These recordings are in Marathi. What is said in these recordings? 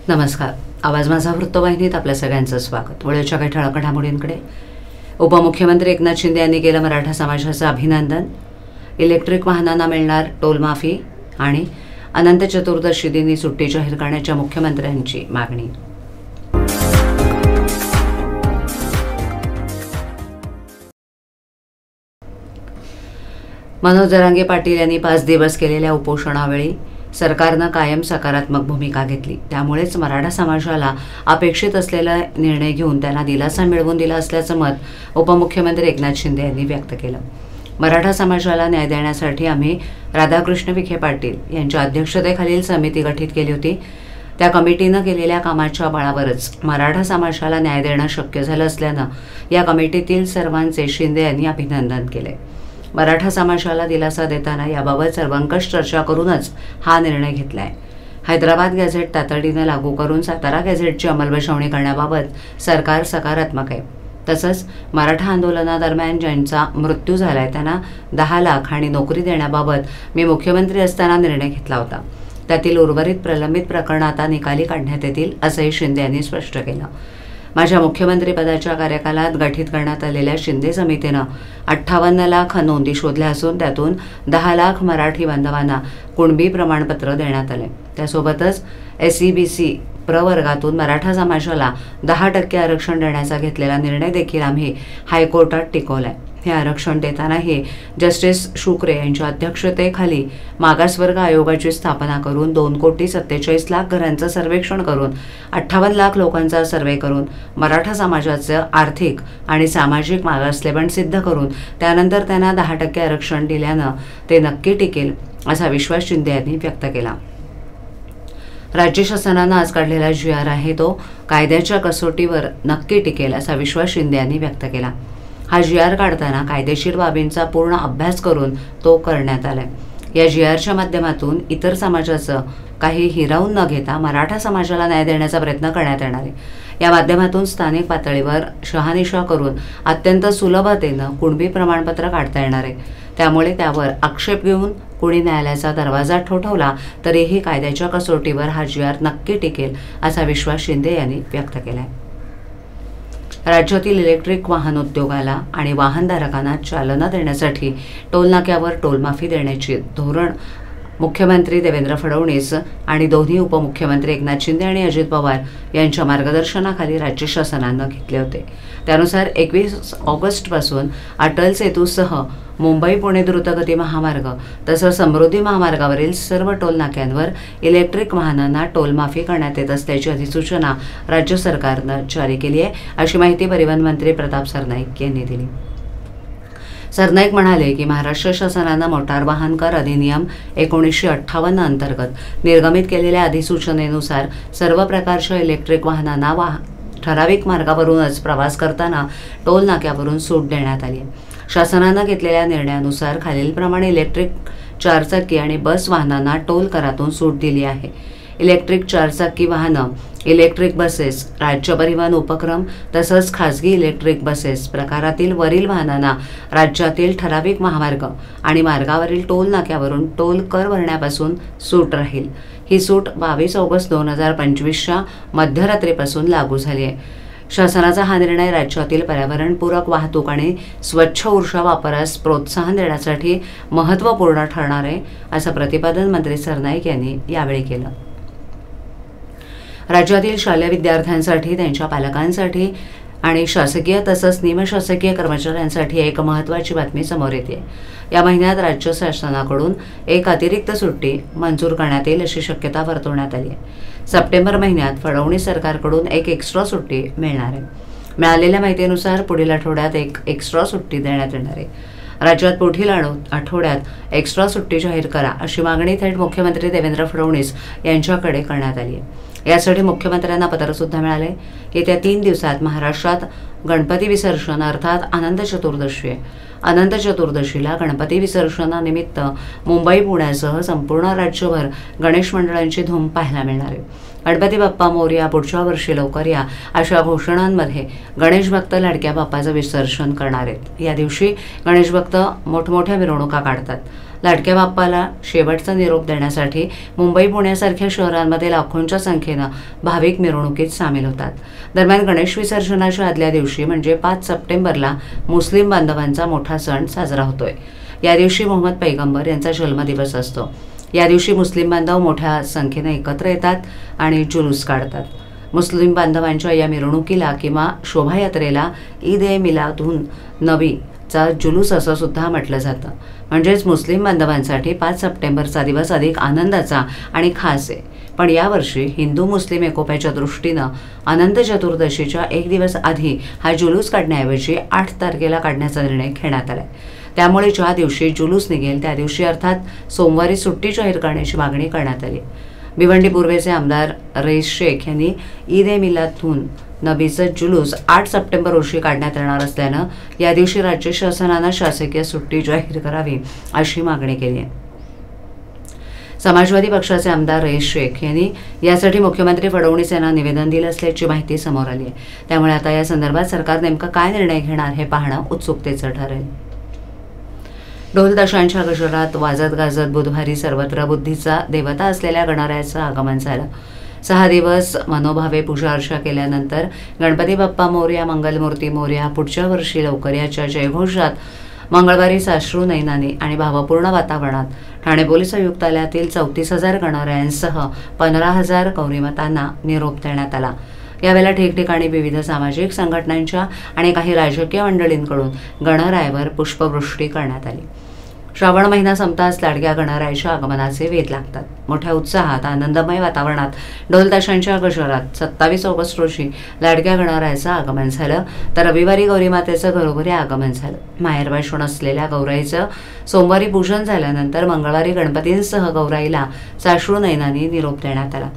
नमस्कार. आवाज माझा वृत्तवाहिनीत आपल्या सगळ्यांचं स्वागत. वेळेच्या काही ठळक घडामोडींकडे. उपमुख्यमंत्री एकनाथ शिंदे यांनी केलं मराठा समाजाचं अभिनंदन. इलेक्ट्रिक वाहनांना मिळणार टोल माफी आणि अनंत चतुर्दशी दिनी सुट्टी जाहीर करण्याच्या मुख्यमंत्र्यांची मागणी. मनोज जरांगे पाटील यांनी 5 दिवस केलेल्या उपोषणावेळी सरकारनं कायम सकारात्मक भूमिका घेतली. त्यामुळेच मराठा समाजाला अपेक्षित असलेला निर्णय घेऊन त्यांना दिलासा मिळवून दिला असल्याचं मत उपमुख्यमंत्री एकनाथ शिंदे यांनी व्यक्त केलं. मराठा समाजाला न्याय देण्यासाठी आम्ही राधाकृष्ण विखे पाटील यांच्या अध्यक्षतेखालील समिती गठीत केली होती. त्या कमिटीनं केलेल्या कामाच्या बळावरच मराठा समाजाला न्याय देणं शक्य झालं असल्यानं या कमिटीतील सर्वांचे शिंदे यांनी अभिनंदन केले. मराठा समाजाला दिलासा देताना याबाबत सर्वंकष चर्चा करूनच हा निर्णय घेतला आहे. हैदराबाद गॅझेट तातडीनं लागू करून सातारा गॅझेटची अंमलबजावणी करण्याबाबत सरकार सकारात्मक आहे. तसंच मराठा आंदोलनादरम्यान ज्यांचा मृत्यू झालाय त्यांना 10 लाख आणि नोकरी देण्याबाबत मी मुख्यमंत्री असताना निर्णय घेतला होता. त्यातील उर्वरित प्रलंबित प्रकरणं आता निकाली काढण्यात येतील असंही शिंदे यांनी स्पष्ट केलं. माझ्या मुख्यमंत्रीपदाच्या कार्यकालात गठीत करण्यात आलेल्या शिंदे समितीनं 58 लाख नोंदी शोधल्या असून त्यातून 10 लाख मराठी बांधवांना कुणबी प्रमाणपत्र देण्यात आले. त्यासोबतच SEBC प्रवर्गातून मराठा समाजाला 10% आरक्षण देण्याचा घेतलेला निर्णय देखील आम्ही हायकोर्टात टिकवलाय. हे आरक्षण देतानाही जस्टिस शुक्रे यांच्या अध्यक्षतेखाली मागासवर्ग आयोगाची स्थापना करून 2,47,00,000 घरांचं सर्वेक्षण करून 58 लाख लोकांचा सर्वे करून मराठा समाजाचं आर्थिक आणि सामाजिक मागासलेपण सिद्ध करून त्यानंतर त्यांना 10% आरक्षण दिल्यानं ते नक्की टिकेल असा विश्वास शिंदे यांनी व्यक्त केला. राज्य शासनानं आज काढलेला GR आहे तो कायद्याच्या कसोटीवर नक्की टिकेल असा विश्वास शिंदे यांनी व्यक्त केला. हा GR काढताना कायदेशीर बाबींचा पूर्ण अभ्यास करून तो करण्यात आलाय. या GRच्या माध्यमातून इतर समाजाचं काही हिरावून न घेता मराठा समाजाला न्याय देण्याचा प्रयत्न करण्यात येणार आहे. या माध्यमातून स्थानिक पातळीवर शहानिशा करून अत्यंत सुलभतेनं कुणबी प्रमाणपत्र काढता येणार आहे. त्यामुळे त्यावर आक्षेप घेऊन कुणी न्यायालयाचा दरवाजा ठोठावला तरीही कायद्याच्या कसोटीवर हा GR नक्की टिकेल असा विश्वास शिंदे यांनी व्यक्त केला आहे. राज्यातील इलेक्ट्रिक वाहन उद्योगाला आणि वाहनधारकांना चालना देण्यासाठी टोलनाक्यावर टोलमाफी देण्याचे धोरण मुख्यमंत्री देवेंद्र फडणवीस आणि दोन्ही उपमुख्यमंत्री एकनाथ शिंदे आणि अजित पवार यांच्या मार्गदर्शनाखाली राज्य शासनानं घेतले होते. त्यानुसार 21 ऑगस्टपासून अटल सेतूसह मुंबई-पुणे द्रुतगती महामार्ग तसंच समृद्धी महामार्गावरील सर्व टोल नाक्यांवर इलेक्ट्रिक वाहनांना टोलमाफी करण्यात येत असल्याची अधिसूचना राज्य सरकारनं जारी केली आहे, अशी माहिती परिवहन मंत्री प्रताप सरनाईक यांनी दिली. सरनाईक म्हणाले की महाराष्ट्र शासनानं मोटार वाहन कर अधिनियम 1958 अंतर्गत निर्गमित केलेल्या अधिसूचनेनुसार सर्व प्रकारच्या इलेक्ट्रिक वाहनांना ठराविक मार्गावरूनच प्रवास करताना टोल नाक्यावरून सूट देण्यात आली आहे. शासनानं घेतलेल्या निर्णयानुसार खालीलप्रमाणे इलेक्ट्रिक 4 चाकी आणि बस वाहनांना टोल करातून सूट दिली आहे. इलेक्ट्रिक 4 चाकी वाहनं, इलेक्ट्रिक बसेस, राज्य परिवहन उपक्रम तसंच खासगी इलेक्ट्रिक बसेस प्रकारातील वरील वाहनांना राज्यातील ठराविक महामार्ग आणि मार्गावरील टोल नाक्यावरून टोल कर भरण्यापासून सूट राहील. ही सूट 22 ऑगस्ट 2025च्या मध्यरात्रीपासून लागू झाली आहे. शासनाचा हा निर्णय राज्यातील पर्यावरणपूरक वाहतूक आणि स्वच्छ ऊर्जा वापरास प्रोत्साहन देण्यासाठी महत्त्वपूर्ण ठरणार आहे असं प्रतिपादन मंत्री सरनाईक यांनी यावेळी केलं. राज्यातील शालेय विद्यार्थ्यांसाठी, त्यांच्या पालकांसाठी आणि शासकीय तसंच निमशासकीय कर्मचाऱ्यांसाठी एक महत्त्वाची बातमी समोर येते. या महिन्यात राज्य शासनाकडून एक अतिरिक्त सुट्टी मंजूर करण्यात येईल अशी शक्यता वर्तवण्यात आली आहे. सप्टेंबर महिन्यात फडणवीस सरकारकडून एक एक्स्ट्रा सुट्टी मिळणार आहे. मिळालेल्या माहितीनुसार पुढील आठवड्यात एक एक्स्ट्रा सुट्टी देण्यात येणार आहे. राज्यात पुढील आठवड्यात एक्स्ट्रा सुट्टी जाहीर करा अशी मागणी थेट मुख्यमंत्री देवेंद्र फडणवीस यांच्याकडे करण्यात आली आहे. यासाठी मुख्यमंत्र्यांना पत्र सुद्धा मिळाले. येत्या 3 दिवसात महाराष्ट्रात गणपती विसर्जन अर्थात अनंत चतुर्दशी आहे. अनंत चतुर्दशीला गणपती विसर्जनानिमित्त मुंबई पुण्यासह संपूर्ण राज्यभर गणेश मंडळांची धूम पाहायला मिळणार आहे. गणपती बाप्पा मोरया, पुढच्या वर्षी लवकर या अशा घोषणांमध्ये गणेश भक्त लाडक्या बाप्पाचं विसर्जन करणार आहेत. या दिवशी गणेश भक्त मोठमोठ्या मिरवणुका काढतात. लाडक्या बाप्पाला शेवटचा निरोप देण्यासाठी मुंबई पुण्यासारख्या शहरांमध्ये लाखोंच्या संख्येनं भाविक मिरवणुकीत सामील होतात. दरम्यान गणेश विसर्जनाच्या आदल्या दिवशी म्हणजे 5 सप्टेंबरला मुस्लिम बांधवांचा मोठा सण साजरा होतोय. या दिवशी मोहम्मद पैगंबर यांचा जन्मदिवस असतो. या दिवशी मुस्लिम बांधव मोठ्या संख्येने एकत्र येतात आणि जुलूस काढतात. मुस्लिम बांधवांच्या या मिरवणुकीला किंवा शोभायात्रेला ईद ए मिलादुन नबीचा जुलूस असं सुद्धा म्हटलं जातं. म्हणजेच मुस्लिम बांधवांसाठी 5 सप्टेंबरचा दिवस अधिक आनंदाचा आणि खास आहे. पण यावर्षी हिंदू मुस्लिम एकोप्याच्या दृष्टीनं अनंत चतुर्दशीच्या एक दिवस आधी हा जुलूस काढण्याऐवजी 8 तारखेला काढण्याचा निर्णय घेण्यात आला. त्यामुळे ज्या दिवशी जुलूस निघेल त्या दिवशी अर्थात सोमवारी सुट्टी जाहीर करण्याची मागणी करण्यात आली. भिवंडी पूर्वेचे आमदार रईस शेख यांनी ईद ए मिलादुन नबीचा जुलूस 8 सप्टेंबर रोजी काढण्यात येणार असल्यानं या दिवशी राज्य शासनानं शासकीय सुट्टी जाहीर करावी अशी मागणी केली आहे. समाजवादी पक्षाचे आमदार रईस शेख यांनी यासाठी मुख्यमंत्री फडणवीस यांना निवेदन दिलं असल्याची माहिती समोर आली आहे. त्यामुळे आता या संदर्भात सरकार नेमका काय निर्णय घेणार हे पाहणं उत्सुकतेचं ठरेल. ढोल ताशांच्या गजरात वाजत गाजत बुधवारी सर्वत्र बुद्धीचा देवता असलेल्या गणरायाचं आगमन झालं. 6 दिवस मनोभावे पूजा अर्चा केल्यानंतर गणपती बाप्पा मोरया, मंगलमूर्ती मोरया, पुढच्या वर्षी लवकर याच्या जयघोषात मंगळवारी साश्रू नयनाने आणि भावपूर्ण वातावरणात ठाणे पोलीस आयुक्तालयातील 34,000 गणरायांसह 15,000 गौरीमातांना निरोप देण्यात आला. यावेळेला ठिकठिकाणी विविध सामाजिक संघटनांच्या आणि काही राजकीय मंडळींकडून गणरायावर पुष्पवृष्टी करण्यात आली. श्रावण महिना संपताच लाडक्या गणरायाच्या आगमनाचे वेध लागतात. मोठ्या उत्साहात आनंदमय वातावरणात ढोल ताशांच्या गजरात 27 ऑगस्ट रोजी लाडक्या गणरायाचं आगमन झालं, तर रविवारी गौरीमातेचं घरोघरी आगमन झालं. माहेरवाशीण असलेल्या गौराईचं सोमवारी पूजन झाल्यानंतर मंगळवारी गणपतींसह गौराईला साश्रू नयनांनी निरोप देण्यात आला.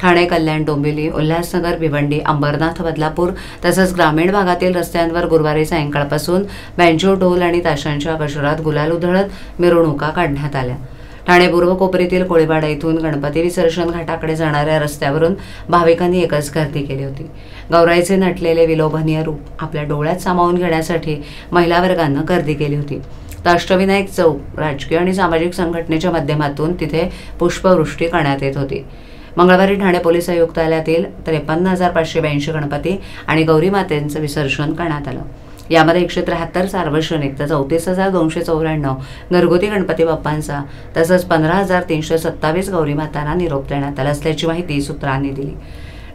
ठाणे, कल्याण, डोंबिवली, उल्हासनगर, भिवंडी, अंबरनाथ, बदलापूर तसंच ग्रामीण भागातील रस्त्यांवर गुरुवारी सायंकाळपासून बँजो, ढोल आणि ताशांच्या गजरात गुलाल उधळत मिरवणुका काढण्यात आल्या. ठाणे पूर्व कोपरीतील कोळीवाडा इथून गणपती विसर्जन घाटाकडे जाणाऱ्या रस्त्यावरून भाविकांनी एकच गर्दी केली होती. गौराईचे नटलेले विलोभनीय रूप आपल्या डोळ्यात सामावून घेण्यासाठी महिला वर्गानं गर्दी केली होती. तर अष्टविनायक चौक राजकीय आणि सामाजिक संघटनेच्या माध्यमातून तिथे पुष्पवृष्टी करण्यात येत होती. मंगळवारी ठाणे पोलीस आयुक्तालयातील 53,582 गणपती आणि गौरी मातेंचं विसर्जन करण्यात आलं. यामध्ये 173 सार्वजनिक तर 34,294 घरगुती गणपती बाप्पांचा तसंच 15,327 गौरी मातांना निरोप देण्यात आला असल्याची माहिती सूत्रांनी दिली.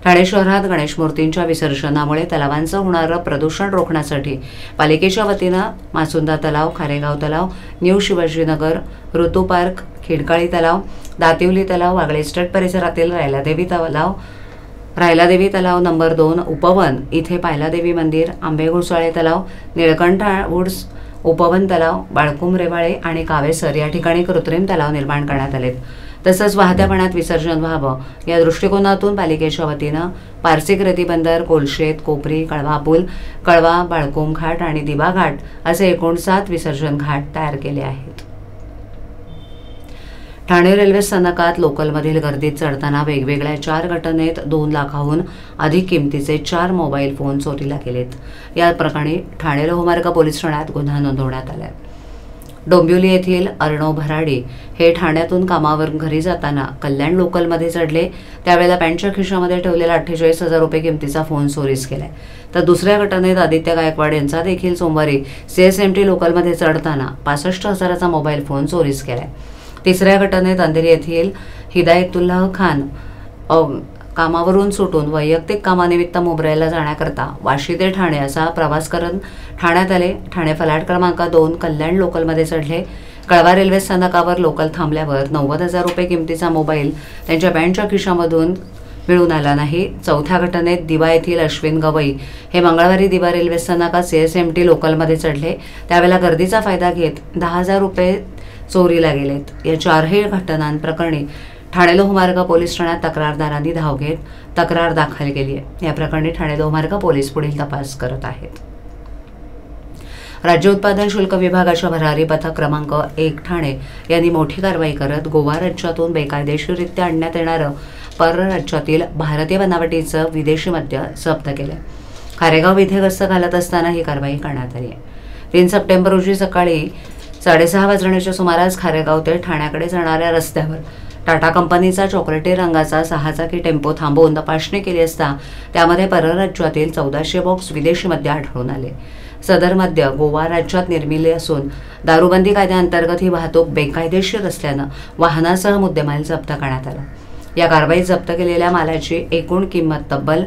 ठाणे शहरात गणेश मूर्तींच्या विसर्जनामुळे तलावांचं होणारं प्रदूषण रोखण्यासाठी पालिकेच्या वतीनं मासुंदा तलाव, खारेगाव तलाव, न्यू शिवाजीनगर, ऋतू पार्क, खिडकाळी तलाव, दातिवली तलाव, वागळे इस्टेट परिसरातील रायलादेवी तलाव नंबर 2 उपवन इथे पायलादेवी मंदिर, आंबे घोसाळे तलाव, निळकंठ वुड्स उपवन तलाव, बाळकुम रेवाळे आणि कावेसर या ठिकाणी कृत्रिम तलाव निर्माण करण्यात आलेत. तसंच वाहत्या पाण्यात विसर्जन व्हावं या दृष्टिकोनातून पालिकेच्या वतीनं पारसिक रेती बंदर, कोलशेत, कोपरी, कळवा पूल, कळवा, बाळकुम घाट आणि दिवा घाट असे एकूण 7 विसर्जन घाट तयार केले आहेत. ठाणे रेल्वे स्थानकात लोकलमधील गर्दीत चढताना वेगवेगळ्या 4 घटनेत 2 लाखाहून अधिक किमतीचे 4 मोबाईल फोन चोरीला गेलेत. या प्रकरणी ठाणे लोहमार्ग पोलीस ठाण्यात गुन्हा नोंदवण्यात आला. डोंबिवली येथील अर्णव भराडी हे ठाण्यातून कामावर घरी जाताना कल्याण लोकलमध्ये चढले. त्यावेळेला पॅन्टच्या खिशामध्ये ठेवलेला 48,000 रुपये किमतीचा फोन चोरीस गेलाय. तर दुसऱ्या घटनेत आदित्य गायकवाड यांचा देखील सोमवारी CSMT लोकलमध्ये चढताना 65,000चा मोबाईल फोन चोरीस गेलाय. तिसऱ्या घटनेत अंधेरी येथील हिदायतुल्लाह खान कामावरून सुटून वैयक्तिक कामानिमित्त मोबऱ्याला जाण्याकरता वाशी ते ठाणे असा प्रवास करत ठाण्यात आले. ठाणे फलाट क्रमांक 2 कल्याण लोकलमध्ये चढले. कळवा रेल्वे स्थानकावर लोकल थांबल्यावर 90,000 रुपये किमतीचा मोबाईल त्यांच्या पॅन्टच्या खिशामधून मिळून आला नाही. चौथ्या घटनेत दिवा येथील अश्विन गवई हे मंगळवारी दिवा रेल्वे स्थानकात CSMT लोकलमध्ये चढले. त्यावेळेला गर्दीचा फायदा घेत 10,000 रुपये चोरीला गेलेत. या 4ही घटनांप्रकरणी ठाणे लोहमार्ग पोलीस ठाण्यात तक्रारदारांनी धाव घेत तक्रार दाखल केली आहे. या प्रकरणी ठाणे लोहमार्ग पोलीस पुढील तपास करत आहेत. राज्य उत्पादन शुल्क विभागाच्या भरारी पथक क्रमांक 1 ठाणे यांनी मोठी कारवाई करत गोवा राज्यातून बेकायदेशीररित्या आणण्यात येणारं परराज्यातील भारतीय बनावटीचं विदेशी मद्य जप्त केलं. खारेगाव इथे गस्त घालत असताना ही कारवाई करण्यात आली आहे. 3 सप्टेंबर रोजी सकाळी 6:30 वाजण्याच्या सुमारास खारेगाव ते ठाण्याकडे जाणाऱ्या रस्त्यावर टाटा कंपनीचा चॉकलेटी रंगाचा 6-चाकी टेम्पो थांबवून तपासणी केली असता त्यामध्ये परराज्यातील 1400 बॉक्स विदेशी मद्य आढळून आले। सदर मद्य गोवा राज्यात निर्मिले असून दारूबंदी कायद्याअंतर्गत ही वाहतूक बेकायदेशीर असल्यानं वाहनासह मुद्देमाल जप्त करण्यात आला। या कारवाईत जप्त केलेल्या मालाची एकूण किंमत तब्बल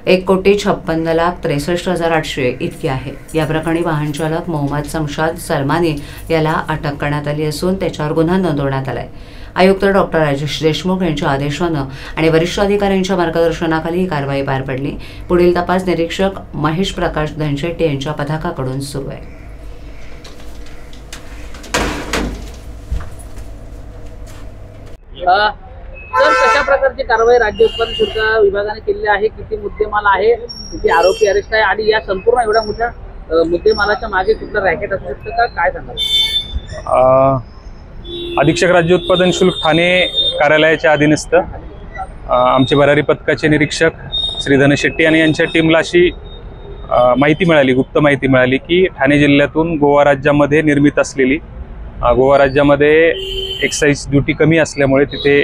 1,56,63,800 इतकी आहे। या प्रकरणी वाहन चालक मोहम्मद शमशाद सलमानी याला अटक करण्यात आली असून त्याच्यावर गुन्हा नोंदवण्यात आलाय। आयुक्त डॉक्टर राजेश देशमुख यांच्या आदेशानं आणि वरिष्ठ अधिकाऱ्यांच्या मार्गदर्शनाखाली ही कारवाई पार पडली। पुढील तपास निरीक्षक महेश प्रकाश धनशेट्टी यांच्या पथकाकडून सुरू आहे। तर कशा प्रकारची कारवाई राज्य उत्पादन शुल्क विभागाने केलेली आहे, किती मुद्देमाल आहे, किती आरोपी अरेस्ट आहे आणि या संपूर्ण एवढ्या मोठ्या मुद्देमालाच्या मागे कुठलं रॅकेट असू शकतं का, काय सांगाल? अधीक्षक राज्य उत्पादन शुल्क ठाणे कार्यालयाच्या अधीनस्थ आमचे भरारी पथकाचे निरीक्षक श्री धनशेट्टी आणि यांच्या टीमला अशी माहिती मिळाली, गुप्त माहिती मिळाली की ठाणे जिल्ह्यातून गोवा राज्यामध्ये निर्मित असलेली, गोवा राज्यामध्ये एक्साईज ड्युटी कमी असल्यामुळे तिथे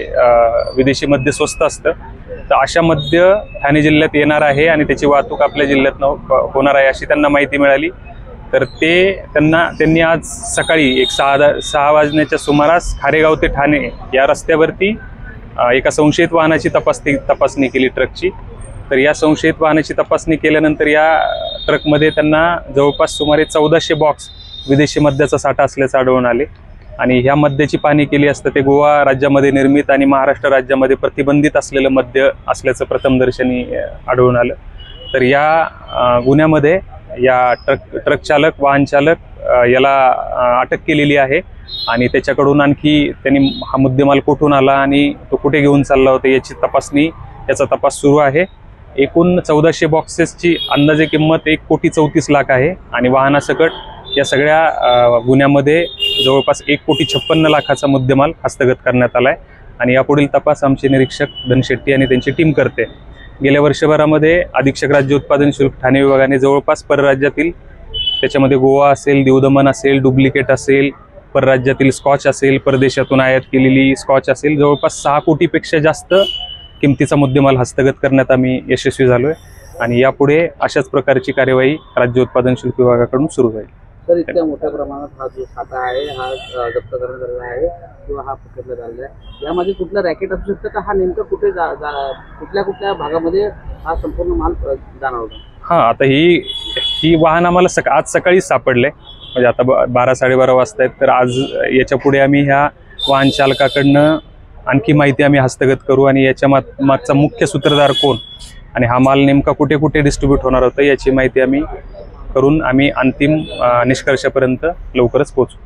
विदेशी मद्य स्वस्त असतं, तर अशा मद्य ठाणे जिल्ह्यात येणार आहे आणि त्याची वाहतूक आपल्या जिल्ह्यात होणार आहे अशी त्यांना माहिती मिळाली। तर त्यांनी आज सकाळी 6 वाजण्याच्या सुमारास खारेगाव ते ठाणे या रस्त्यावरती एका संशयित वाहनाची तपासणी केली ट्रकची। तर या संशयित वाहनाची तपासणी केल्यानंतर या ट्रकमध्ये त्यांना जवळपास सुमारे 1400 बॉक्स विदेशी मद्याचा साठा असल्याचं आढळून आले आणि ह्या मद्याची पाहणी केली असता ते गोवा राज्यामध्ये निर्मित आणि महाराष्ट्र राज्यामध्ये प्रतिबंधित असलेलं मद्य असल्याचं प्रथमदर्शनी आढळून आलं। तर या गुन्ह्यामध्ये या ट्रक चालक, वाहन चालक याला अटक केलेली आहे आणि त्याच्याकडून आणखी त्यांनी हा मुद्देमाल कुठून आला आणि तो कुठे घेऊन चालला होता याचा तपास सुरू आहे। एकूण 1400 बॉक्सेसची अंदाजे किंमत 1,34,00,000 आहे आणि वाहनासकट या सगळ्या गुन्ह्यामध्ये जवळपास 1,56,00,000चा मुद्देमाल हस्तगत करण्यात आला आहे आणि यापुढील तपास आमचे निरीक्षक धनशेट्टी आणि त्यांची टीम करते। गेल्या वर्षभरामध्ये अधीक्षक राज्य उत्पादन शुल्क ठाणे विभागाने जवळपास परराज्यातील, त्याच्यामध्ये गोवा असेल, दीव दमण असेल, डुप्लिकेट असेल, परराज्यातील स्कॉच असेल, परदेशातून आयात केलेली स्कॉच असेल, जवळपास 6 कोटीपेक्षा जास्त किमतीचा मुद्देमाल हस्तगत करण्यात आम्ही यशस्वी झालोय आणि यापुढे अशाच प्रकारची कार्यवाही राज्य उत्पादन शुल्क विभागाकडून सुरू होईल। तर इतक्या मोठ्या प्रमाणात हा जो साठा आहे हा जप्त करण्यात आलेला आहे किंवा हा पकडण्यात आलेला आहे, यामध्ये कुठलं रॅकेट असू शकतं का? हा नेमकं कुठे कुठल्या भागामध्ये हा संपूर्ण माल जाणवतो? हां, आता ही वाहन आम्हाला आज सकाळी सापडले, म्हणजे आता 12-12:30 वाजता आहेत। तर आज याच्या पुढे आम्ही ह्या वाहन चालकाकडनं आणखी माहिती आम्ही हस्तगत करू आणि याच्या मागचा मुख्य सूत्रधार कोण आणि हा माल नेमका कुठे कुठे डिस्ट्रीब्यूट होणार होता याची माहिती आम्ही करून आम्ही अंतिम निष्कर्षापर्यंत लवकरच पोहोचू।